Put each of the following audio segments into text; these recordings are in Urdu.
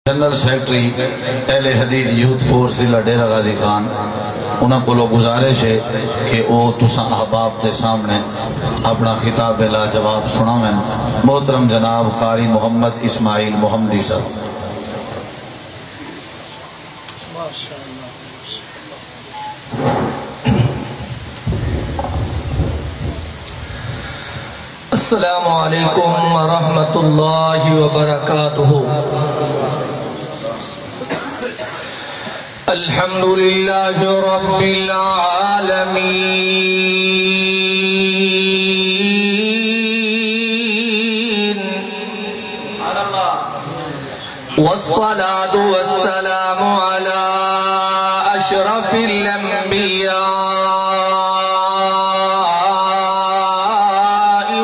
جنرل سیکٹری اہل حدیث یوتھ فورس ضلع ڈیرہ غازی خان انہاں کو لوگ گزارش ہے کہ او تساں احباب دے سامنے اپنا خطاب لا جواب سناویں۔ محترم جناب قاری محمد اسماعیل محمدی صاحب۔ السلام علیکم ورحمۃ اللہ وبرکاتہ۔ الحمدللہ رب العالمین والصلاة والسلام علی اشرف الانبیاء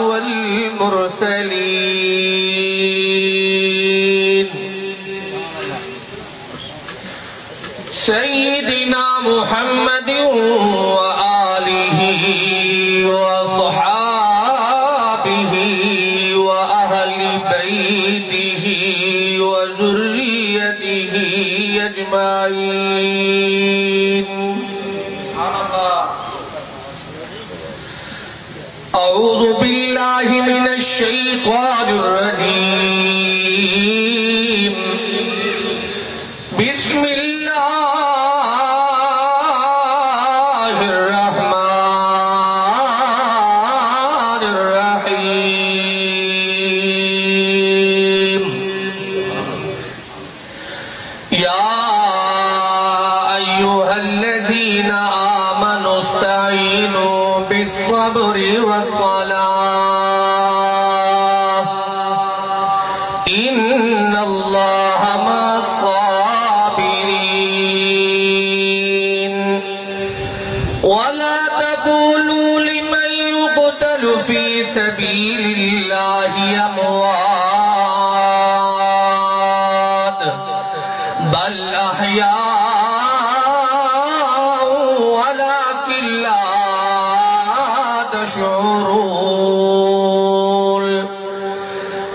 والمرسلین سیدنا محمد وآلہ وصحابہ وأہل بیتہ وذریتہ اجمعین۔ اعوذ باللہ من الشیطان الرجیم۔ بسم اللہ بالصبر والصلاة إن الله مع الصابرين ولا تقولوا لمن يقتل في سبيل الله أموات بل أحياء ولكن لا تشعرون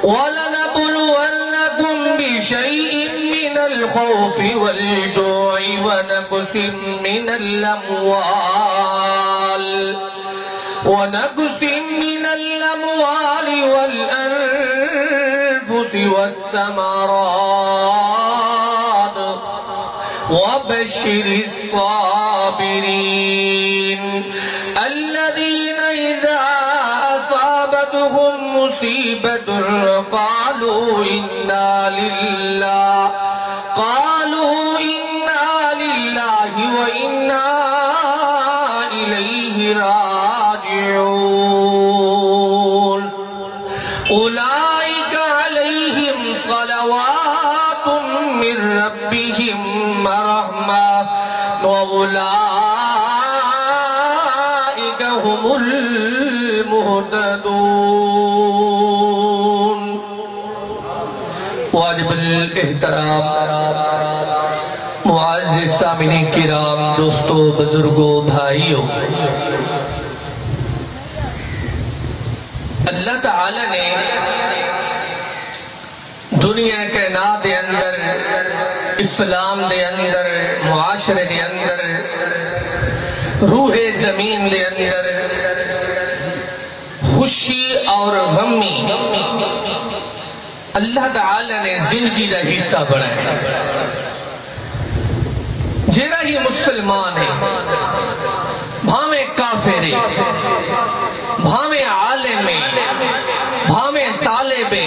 ولنبلونكم بشيء من الخوف والجوع ونقص من الأموال والأنفس والثمرات وبشر الصابرين الذين إذا أصابتهم مصيبة قالوا إنا لله وإنا إليه راجعون أولئك عليهم صلوات من ربهم ورحمة وأولئك هم المهتدون۔ واجب الاحترام معزز سامعین کرام، دوستو، بزرگوں، بھائیوں، اللہ تعالی نے دنیا کائنات دے اندر، اسلام دے اندر، معاشرے دے اندر، روح زمین دے اندر خوشی اور غمی اللہ تعالی نے زندگی دا حصہ بنایا۔ جیڑا ہی مسلمان ہے، بھاویں کافر ہے، بھاویں عالم ہے، بھاویں طالب ہے،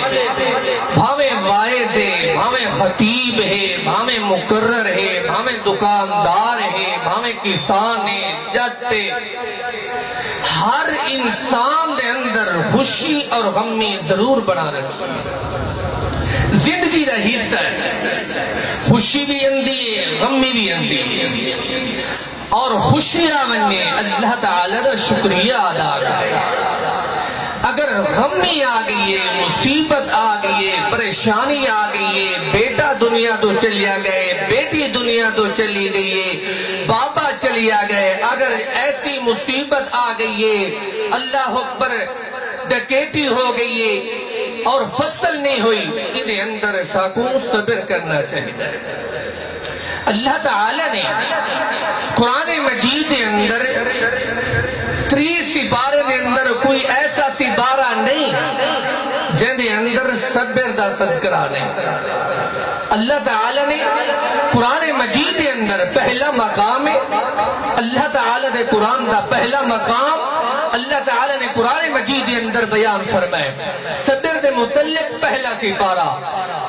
بھاویں واعظ ہے، بھاویں خطیب ہے، بھاویں مقرر ہے، بھاویں دکاندار ہے، بھاویں کسان ہے، جٹ ہے، ہر انسان دے اندر خوشی اور غمی ضرور بنا رکھی۔ زندگی دا حصہ ہے، خوشی بھی اندی ہے، غمی بھی اندی ہے، اور خوشی آونے اللہ تعالیٰ دا شکریہ ادا کرے۔ اگر غمی آگئی ہے، مصیبت آگئی ہے، پریشانی آگئی ہے، بیٹا دنیا تو چلیا گئے، بیٹی دنیا تو چلی گئی ہے، بابا چلیا گئے، اگر ایسی مصیبت آگئی ہے، اللہ اکبر، ڈکیتی ہو گئی ہے، اور فصل نہیں ہوئی، انہیں اندر ساکوں صبر کرنا چاہیے۔ اللہ تعالی نے قرآن مجید کے اندر 30 سپارے کے اندر کوئی ایسا سپارہ نہیں جن کے اندر صبر دا تذکرہ نہیں۔ اللہ تعالی نے قرآن مجید کے اندر پہلا مقام ہے، اللہ تعالی نے قرآن دا پہلا مقام اللہ تعالی نے قرآن مجید کے اندر بیان فرمائے۔ صبر دے متعلق پہلا سپارہ،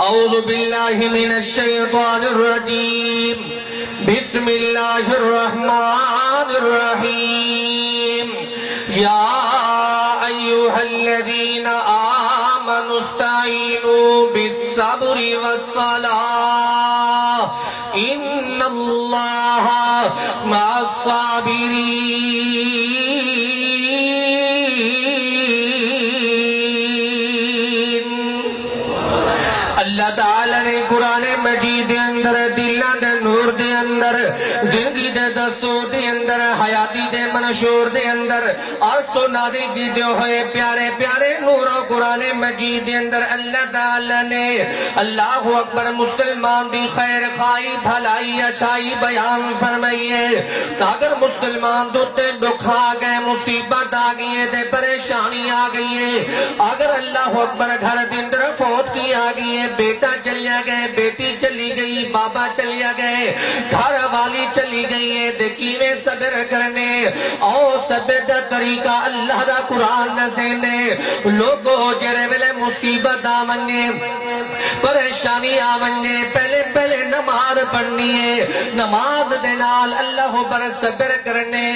اعوذ باللہ من الشیطان الرجیم، بسم اللہ الرحمن الرحیم، یا ایہا الذین آمنوا استعینوا بالصبر والصلاة ان اللہ مع الصابرین۔ اللہ تعالی نے قرآن مجید دے اندر دلہ دے نور دے اندر زندگی دے دستور دے اندر حیاتی دے منشور دے اندر آج تو نادی دیدے ہوئے پیارے پیارے نور و قرآن مجید دے اندر اللہ تعالی نے اللہ اکبر مسلمان دی خیر خائی بھلائی اچھائی بیان فرمائیے۔ اگر مسلمان دوتے دکھ آ گئے، مصیبت آ گئی دے پریشانی آ گئی، اگر اللہ اکبر گھر دے اندر فوت کی آ گئی، بیٹا چلیا گئے، بیٹی چلی گئی، بابا چلیا گئے، گھر والی چلی گئی ہے، دیکھی میں صبر کرنے او صبر دا طریقہ اللہ دا قرآن نسینے۔ لوگوں جرے ویلے مصیبت آمنے، پریشانی آمنے، پہلے نماز پڑھنی ہے، نماز دینال اللہ پر صبر کرنے،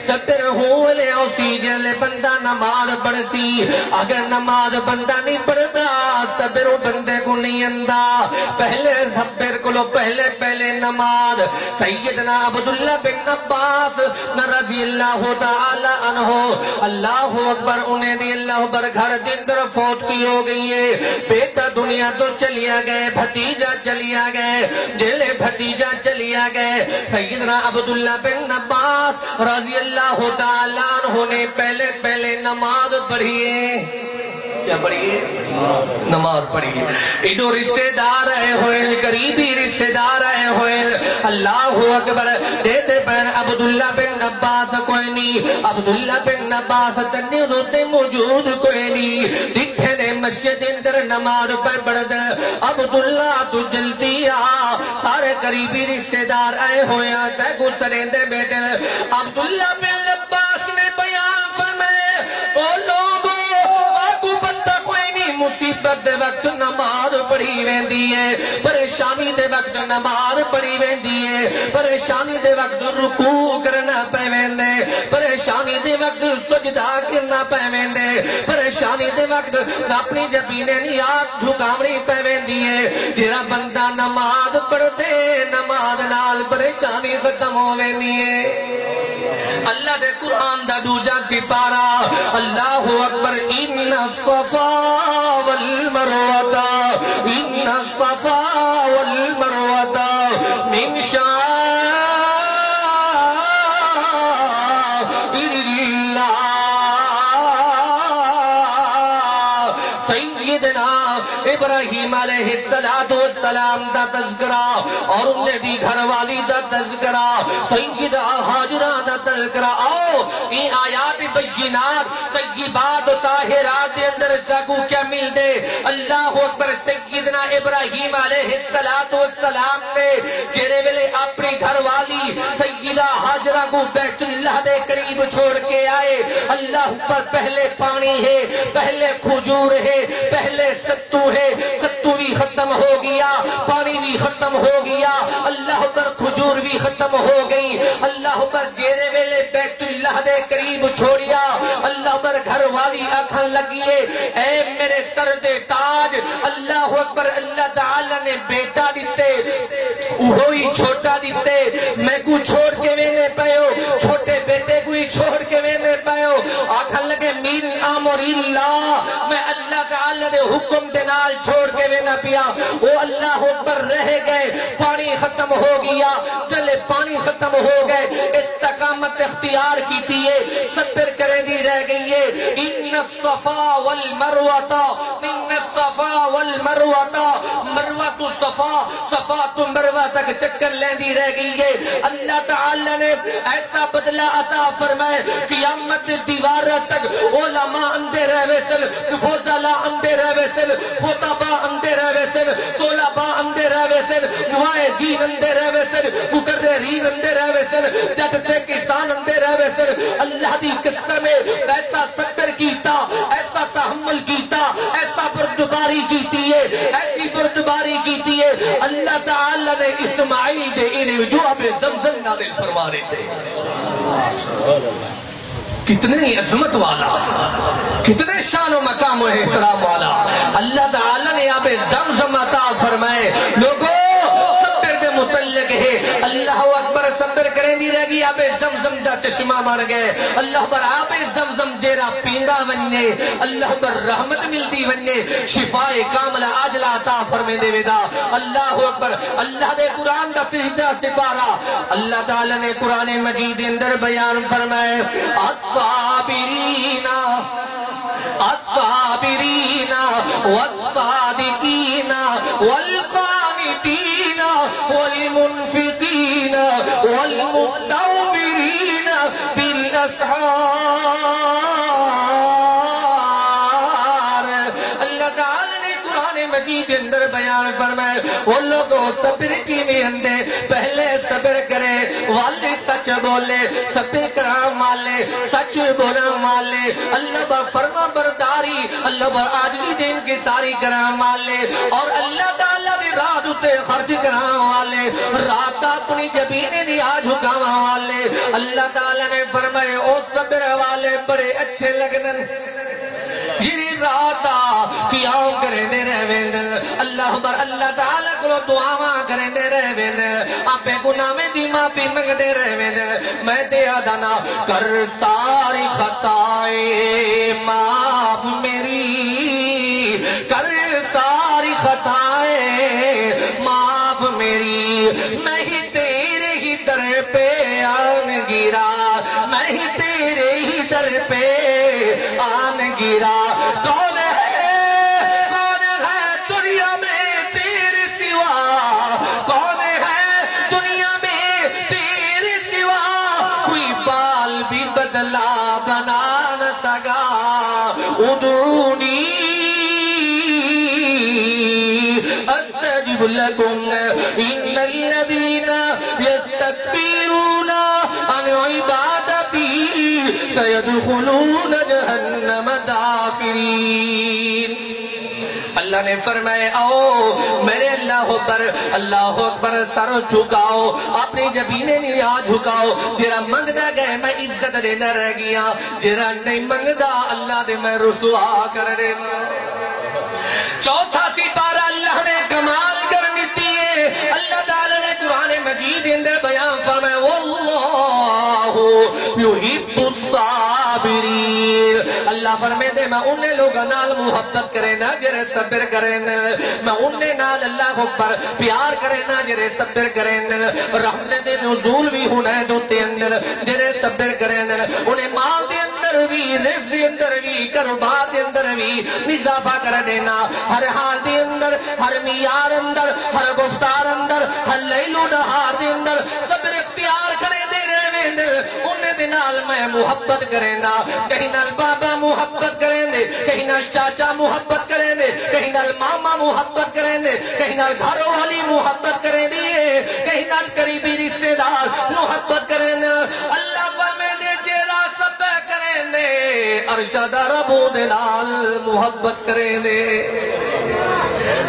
صبر ہوئے اسی جرلے بندہ نماز پڑھ سی، اگر نماز بندہ نہیں پڑھتا صبر بندے کو نہیں اندہ، پہلے صبر کو لو پہلے نماز۔ سیدنا عبداللہ بن عباس رضی اللہ تعالی عنہ اللہ اکبر انہیں دی اللہ پر گھر دن در فوت کی ہو گئی ہے، بیٹا دنیا تو چلیا گئے، بھتیجا چلیا گئے، جلے بھتیجا چلیا گئے۔ سیدنا عبداللہ بن عباس رضی اللہ تعالی عنہ نے پہلے نماز پڑھی ہے۔ کیا پڑھیے؟ نماز پڑھیے۔ ادھو رشتہ دار آئے ہوئے، قریبی رشتہ دار آئے ہوئے، اللہ اکبر دیتے پر عبداللہ بن عباس کوئی نہیں، عبداللہ بن عباس تنی روتے موجود کوئی نہیں، دکھے نے مسجد اندر نماز پر پڑھتے، عبداللہ تو جلدی آ، سارے قریبی رشتہ دار آئے ہوئے آتا ہے گسرے دے بیٹے۔ عبداللہ بن عباس نے بیان فرمائے، او لوگوں مصیبت دے وقت نماز پڑھی ویندی ہے، پریشانی دے وقت نماز پڑھی ویندی ہے، پریشانی دے وقت رکوع کرنا پہ ویندے، پریشانی دے وقت سجدہ کرنا پہ ویندے، پریشانی دے وقت اپنی جبینے نیات جھکامڑی پہ ویندی ہے۔ جیرا بندہ نماز پڑھ دے نماز نال پریشانی ختم ہو ویندی ہے۔ اللہ دے قرآن دا دوجا سپارہ، اللہ اکبر، ان الصفا والمروہ، ان الصفا والمروہ من شعائر اللہ۔ سیدنا ابراہیم علیہ السلام دا تذکرہ اور انہیں دی گھر والی دا تذکرہ، سیدہ حاجرہ دا تذکرہ۔ آؤ یہ آیات بینات طیبات و طاہرات دے اندر ساکو کیا مل دے۔ اللہ اکبر، سیدنا ابراہیم علیہ السلام نے جیرے ویلے اپنی گھر والی سیدہ حاجرہ کو بیت اللہ دے قریب چھوڑ کے آئے، اللہ پر پہلے پانی ہے، پہلے کھجور ہے، پہلے ستو ہے، ستو بھی ختم ہو گیا، پانی بھی ختم ہو گیا، اللہ پر کھجور بھی ختم ہو گئی۔ اللہ پر جیرے ویلے بیت اللہ دے قریب چھوڑیا، اللہ پر گھر والی آنکھیں لگیے، اے میرے سر دے تاج، اللہ اکبر، اللہ تعالی نے بیٹا دیتے، وہی چھوٹا دیتے، میں کو چھوڑ کے وینے پہو، چھوٹے بیٹے کو ہی چھوڑ کے وینے پہو، آنکھیں لگے من امر اللہ، میں اللہ اللہ تعالی دے حکم دے نال چھوڑ کے وینا پیا وہ اللہ اکبر رہ گئے پانی ختم ہو گیا جلے پانی ختم ہو گئے استقامت اختیار کی دیئے صبر کریں دی رہ گئی ہے ان الصفا والمروہ ان الصفا والمروہ مروہ صفا صفا تو مروہ تک چکر لیں دی رہ گئی ہے اللہ تعالی نے ایسا بدلہ عطا فرمائے قیامت دیوار تک علماء اندے رہے سل فضلاء اندے رہے سل خطباء اندے رہے سل طلباء اندے رہے سل واعظین اندے رہے سل مقررین اندے رہے سل جدتے کسان اندے رہے سل اللہ دی قسم ایسا صبر کیتا ایسا تحمل کیتا ایسا بردباری کیتی ہے ایسی بردباری کیتی ہے اللہ تعالی نے اسماعیل دے انہیں جو اب زمزم نازل فرما رہے تھے کتنے عظمت والا کتنے شان و مقام و احترام والا اللہ تعالی نے آپ زمزم عطا فرمائے لوگوں صبر دے متعلق ہے اللہ اکبر صبر کریں دی رہ گی آپ زمزم دا چشمہ مار گئے اللہ پر آپ زمزم جیرا پیندا وننے اللہ پر رحمت ملتی وننے شفاء کاملہ عاجلہ عطا فرمے دے ودا اللہ اکبر اللہ دے قرآن دا تیجا سپارہ اللہ تعالی نے قرآن مجید اندر بیان فرمائے الصابرین الصابرین والصادقین والقانتین والمنفقین والمستغفرین بالاسحار اللہ تعالی نے قرآن مجید اندر بیان فرمائے وہ لوگوں صبر کی میں اندے پہلے صبر کرے والے سچ بولے صبر کرام والے سچ بولا والے اللہ پر فرما برداری اللہ پر آدمی دین کی ساری کرام والے اور اللہ تعالیٰ دی رات اتے خرچ کرام والے رات اپنی جبینے دی آج حکام والے اللہ تعالیٰ نے فرمائے او صبر والے بڑے اچھے لگن جنہی راتا قیام کریں دے رہے ویندر اللہ پر اللہ تعالیٰ کو دعاواں کریں دے رہے ویندر آپے گناہ میں دی معافی منگ دے رہے ویندر میں دے آدھانا کر ساری خطائے معاف میری کر ساری خطائے معاف میری میں ہی تیرے ہی در پہ آن گرا میں ہی تیرے ہی در پہ آن گرا کون ہے دنیا میں تیرے سوا کون ہے دنیا میں تیرے سوا کوئی بال بھی بدلا بنا نہ سکا ادعونی استجب لکم ان الذین یستکبرون عن عبادتی سیدخلون جہنم داخرین اللہ نے فرمائے آؤ میرے اللہ اکبر سر جھکاؤ اپنی جبینے نیا جھکاؤ جیرا منگدہ گئے میں عزت دینا رہ گیا جیرا نہیں منگدہ اللہ دے میں رسوا کر دینا چوتھا سپارہ اللہ نے کمال کرنی دیئے اللہ تعالیٰ نے قرآن مجید اندر بیان فرمائے واللہ یحب الصابرین اللہ فرمائے دے میں انہیں لوگا نال محبت کرے نا جرے صبر کرے نا میں انہیں نال اللہ اکبر پیار کرے نا جرے صبر کرے نا رحمت دے نزول بھی ہونا ہے دوتے اندر جرے صبر کرے نا انہیں مال دے اندر بھی رزق دے اندر بھی کربات دے اندر بھی نظافہ کر دینا ہر حال دے اندر ہر میار اندر ہر گفتار اندر ہر لیل و نہار دے اندر صبر اختیار کرے دے رہے اندر انہیں دنال میں محبت کریں نا کہیں نال بابا محبت کریں دے کہیں نال چاچا محبت کریں دے کہیں نال ماما محبت کریں دے کہیں نال گھروں والی محبت کریں دیئے کہیں نال قریبی رشتہ دار محبت کریں دے اللہ فرمائے دے چیرا سب کریں دے ارشد ربو دنال محبت کریں دے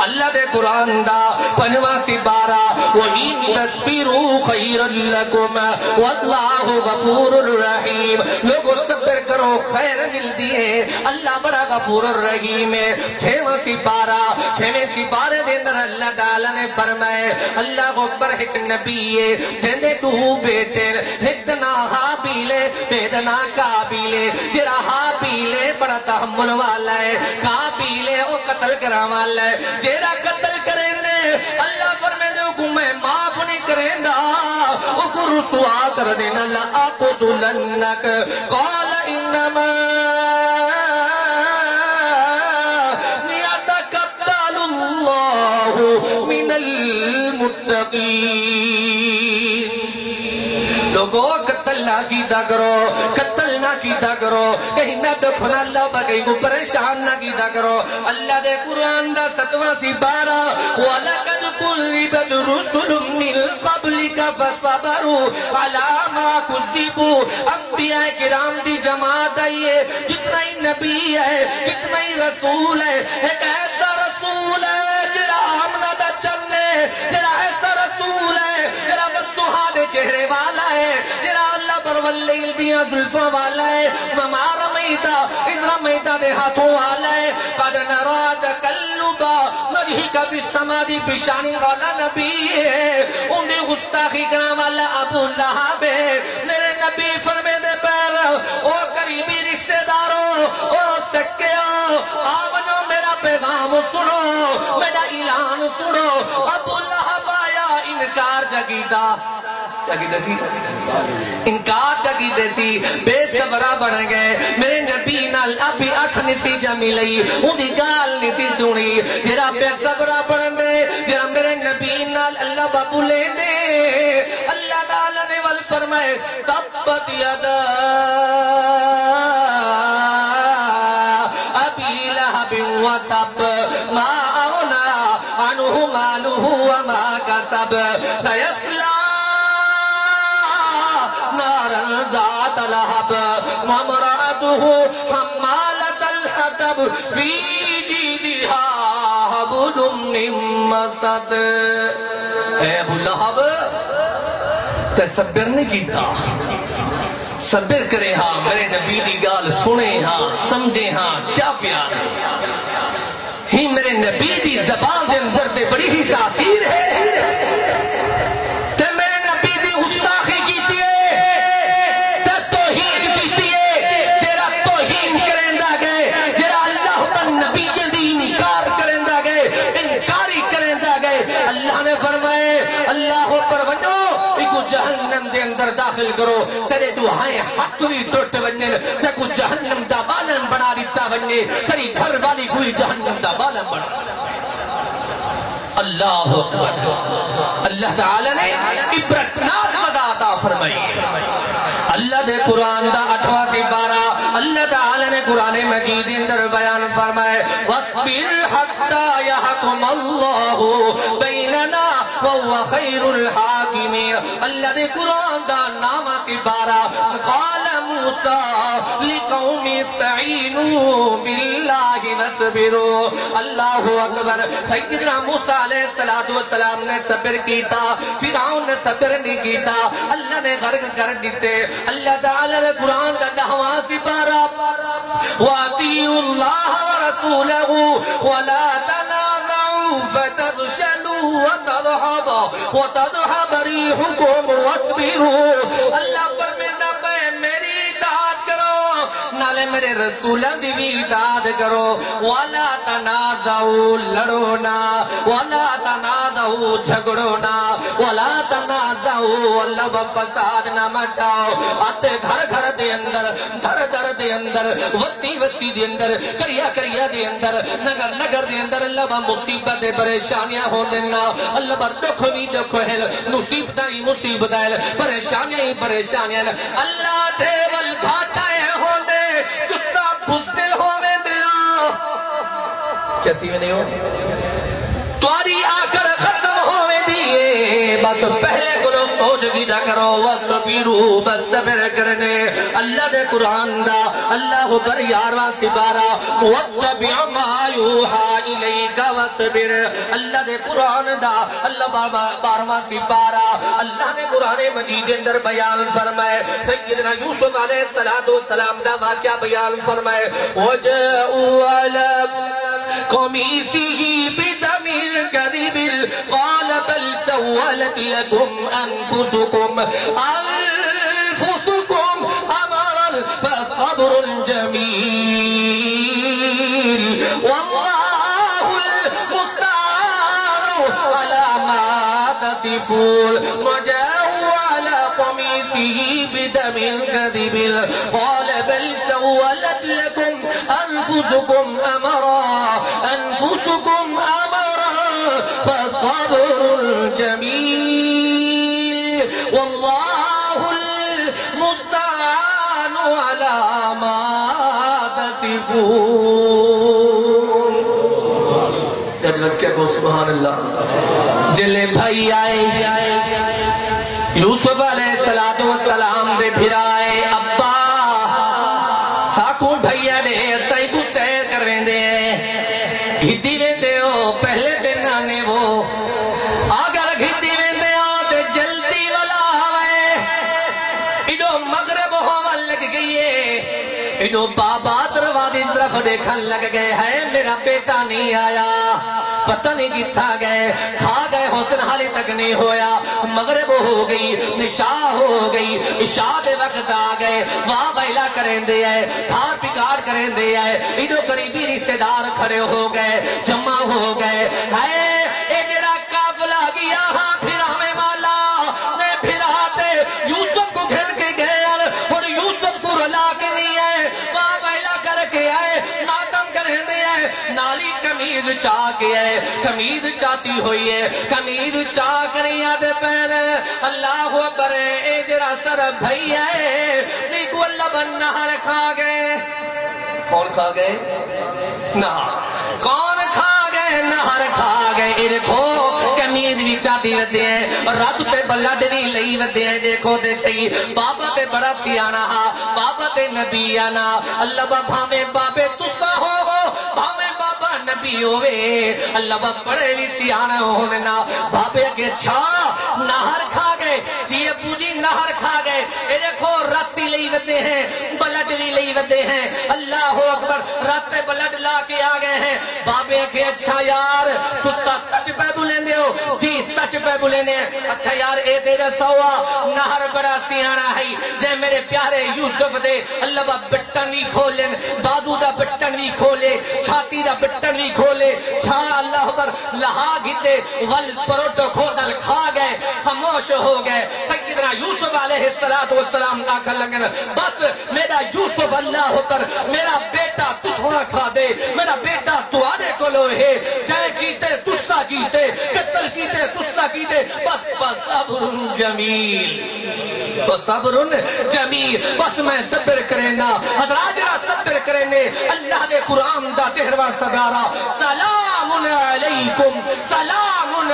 اللہ دے قرآن دا پنجواں سپارہ وَإِن تَصْبِرُوا خَيْرًا لَكُمْ وَاللَّهُ غَفُورٌ الرحیم. لوگوں صبر کرو خیر مل دیے. اللہ بڑا غفور الرحیم ہے. 6واں سپارہ 6ویں سپارے دے اندر اللہ تعالیٰ نے فرمائے اللہ اکبر ایک نبی ہے کہندے دو بیٹے ایک نا حابیل بیدنا قابیل جرا حابیل بڑا تحمل والا ہے قابیل وہ قتل کرا والا ہے جرا قتل کریں دے اللہ فرمائے دے کو میں معاف نہیں کریں دا وہ کو رسوا کر دینا لَأَقْتُلَنَّكَ قَالَ إِنَّمَا يَتَقَبَّلُ اللَّهُ مِنَ الْمُتَّقِينَ. لوگوں قتل نہ کیتا کرو قتل نہ کیتا کرو کہیں نہ دکھنا اللہ بگئی کو پریشان نہ کیتا کرو. اللہ دے قرآن دا 7واں سپارہ وَلَقَدْ كُذِّبَتْ رُسُلٌ مِّن قَبْلِكَ فَصَبَرُوا عَلَىٰ مَا كُذِّبُوا. انبیاء کرام دی جماعت آئیے جتنا ہی نبی ہے جتنا ہی رسول ہے ایک ایسا رسول ہے جرا آمنہ دا چلنے جرا ایسا رسول ہے جرا بدسہادے چہرے والا ہے جرا اللہ بروللیل دیا ظلفہ والا ہے وما رمیتا اس رمیتا دے ہاتھوں والا ہے قد نرا تقلبا وجہک بالسمادی بشانی والا نبی ہے انہیں گستاخی کرام والا ابو لہب ہے. میرے نبی فرمے دے پیر او قریبی رشتہ داروں او سکیوں آونو میرا پیغام سنو میرا اعلان سنو. ابو لہب آیا انکار جگیدہ انکار جگیدے سی بے صبرہ بڑھ گئے میرے نبی نال ابھی 8 نسی جمی لئی اندھی گال نسی سنی جرا بے صبرہ بڑھ دے جرا میرے نبی نال اللہ بابو لے دے. اللہ تعالیٰ نے والفرمائے تبت یدا ابی لہب و تب ما اونا عنہ مالہ وما کسب سیسلا نارا ذات لہب ومرأته حمالة الحطب فی جیدہا حبل من مسد. اے ابو لہب تے صبر نہیں کیتا صبر کرے ہاں میرے نبی دی گال سنے ہاں سمجھے ہاں کیا پیار ہے ہی میرے نبی دی زبان دے اندر دے بڑی ہی تاثیر ہے تے میرے نبی دی گستاخی کیتی ہے تے توہین کیتی ہے جرا توہین کریندا گئے جرا اللہ دا نبی دی انکار کریندا گئے انکاری کریندا گئے. اللہ نے فرمائے اللہ پر ونو ایک جہنم دے اندر داخل کرو تیرے دعائیں حق بھی ٹوٹ ونن تے کو جہنم دا بالن بنا دیتا وننے تیری گھر والی کوئی جہنم دا بالن بنا. اللہ اکبر. اللہ تعالیٰ نے عبرتناک مزہ عطا فرمائی. اللہ دے قرآن دا 8واں سپارہ اللہ تعالیٰ نے قرآن مجید اندر بیان فرمائے وَاصْبِرْ حَتَّى يَحْكُمَ اللَّهُ بَيْنَنَا وَهُوَ خَيْرُ الْحَاكِمِينَ. اللہ دے قرآن دا 9واں سپارہ قَالَ مُوسَىٰ لِقَوْمِ اسْتَعِينُوا بِاللَّهِ وَاصْبِرُوا. اللہ اکبر. سیدنا موسیٰ علیہ السلام نے صبر کیتا فرعون نے صبر نہیں کیتا اللہ نے غرق کر دیتے. اللہ تعالیٰ نے قرآن کا 10واں سپارہ وَأَطِيعُوا اللَّهَ وَرَسُولَهُ وَلَا تَنَازَعُوا فَتَفْشَلُوا وَتَذْهَبَ رِيحُكُمْ وَاصْبِرُوا. اللہ فرماتا ہے میری اطاعت کرو نالے میرے رسولہ دی بھی اطاعت کرو. وَلَا تَنَازَعُوا لڑو نا وَلَا تَنَازَعُوا جھگڑو نا وَلَا تَنَازَعُوا اللہ فساد نہ مچاؤ. آتے گھر گھر دے اندر در در دے اندر وستی وستی دے اندر کریا کریا دے اندر نگر نگر دے اندر اللہ با مصیبت دے پریشانیاں ہو دینا اللہ با دکھ بھی دکھ ہے مصیبت ہی مصیبت ہے پریشانیاں ہی پریشانیاں اللہ دے والگھاٹا ہے ہو دے جسا بزدل ہو میں دیا کیا تھی میں نہیں ہو تواری آکر ختم ہو میں دیئے بس پہلے گلوں موجودگی نہ کرو وَاسْتَبِرُوا بس صبر کرنے اللہ دے قرآن دا اللہ پر یارواں سپارہ وَاتَّبِعْ مَا يُوحَى إِلَيْكَ وَاصْبِرْ اللہ دے قرآن دا اللہ بارواں سپارہ اللہ نے قرآن مجید اندر بیان فرمائے سیدنا یوسف علیہ السلام دا واقعہ بیان فرمائے وَجَاءُوا عَلَى قَمِيصِهِ بِدَمٍ كَذِبٍ قَالَ بَلْ سَوَّلَتْ لَكُمْ أَنفُسُكُمْ أَمْرًا فَصَبْرٌ جَمِيلٌ وَاللَّهُ الْمُسْتَعَانُ عَلَى مَا تَصِفُونَ وَجَاءُوا عَلَى قَمِيصِهِ بِدَمٍ كَذِبٍ قَالَ بَلْ سَوَّلَتْ لَكُمْ أَنفُسُكُمْ أمرا فصبر جميل والله المستعان على ما تصفون جنت کے کو سبحان اللہ جلے بھائی آئے یوسف علیہ السلام دے بھرائے ابا ساکھوں بھائیہ نے سائی کو سیر کر رہے دے گھتی میں دے ہو پہلے دن آنے وہ آگر گھتی میں دے ہو تے جلدی والا ہوئے ایڈو مغرب ہوا لگ گئی ہے ایڈو بابا دروازے طرف دیکھن لگ گئے ہے میرا بیٹا نہیں آیا پتہ نہیں کتھا گئے کھا گئے حسن حالی تک نہیں ہویا مغرب ہو گئی نشاء ہو گئی عشاء دے وقت آ گئے واہ بیلا کریں دے آئے دھار پکاڑ کریں دے آئے ایڈو قریبی رشتہ دار کھڑے ہو گئے جمع ہو گئے اے جرا قافلہ گیا ہاں پھر ہمیں والا نے پھر آتے یوسف کو گھر کے گئے اور یوسف کو رلا کے نہیں آئے واہ بیلا کر کے آئے ناتم کریں دے آئے نالی کمید چاہ کے آئے کمید چاہتی ہوئی ہے کمید چاہ کری آدھے پہنے اللہ اکبر اے جرا سر بھائی آئے نیکو اللہ بن نہر کھا گئے کون کھا گئے نہر کون کھا گئے نہر کھا گئے ارکھو کمید بھی چاہتی ودے ہیں رات تے بلد بھی لئی ودے ہیں دیکھو دے سہی بابا تے بڑا سیانا بابا تے نبی آنا اللہ بابا میں بابے تسا ہو بھامے بابا نبی ہوئے اللہ بابا بڑے بھی سیانا ہونے نا بابے کے چھا نہر کھا گئے جی ابو جی نہر کھا گئے اے دیکھو راتی لئی ودے ہیں بلد بھی لئی ودے ہیں اللہ اکبر راتے بلد لا کے آ گئے ہیں بابے کے اچھا یار تسا سچ پہ بولیں دے ہو جی سچ پہ بولیں دے اچھا یار اے تیرے سوا نہر بڑا سیانا ہے جے میرے پیارے یوسف دے اللہ بابا بٹن بھی کھولن بادو دا بٹن بھی کھولے چھاتی دا بٹن بھی کھولے چھا اللہ پر لہا گھتے ول پروٹو کھودل کھا گئے خاموش ہو گئے سیدنا یوسف علیہ السلام آکھا لگن بس میرا یوسف اللہ پر میرا بیٹا تو تھوڑا کھا دے میرا بیٹا تو آنے کو لو ہے چاہے کیتے تسا کیتے قتل کیتے تسا کیتے بس صبر جمیل صبر جمیل بس میں صبر کرنا حضرات جرا صبر کرنے اللہ دے قرآن دا تہروا سگارا سلام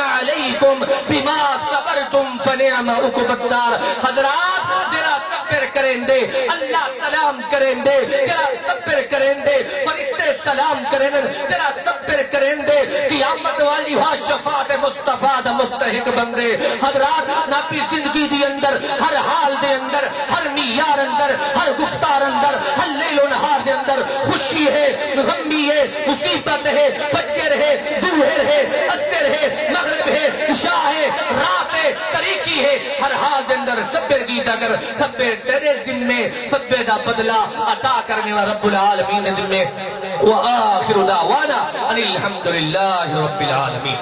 علیکم بما صبرتم فنعم عقبى الدار حضرات جرا صبر کریں دے اللہ سلام کریں دے جرا صبر کریں دے فرشتے سلام کریں دے جرا صبر کریں دے قیامت والی ہوا شفاعت مصطفیٰ دا مستحق بندے حضرات نبی زندگی دی اندر ہر حال دے اندر ہر میار اندر ہر گفتار اندر ہر لیل و نہار دے اندر خوشی ہے غمی ہے مصیبت ہے فجر ہے ظہر ہے عصر ہے مغرب ہے عشاء ہے رات ہے طریقی ہے ہر حال دے اندر صبر کی اگر صبر تیرے ذمے صبر دا بدلہ عطا کرنے والا رب العالمین ذمے وآخر دعوانا ان الحمدللہ رب العالمین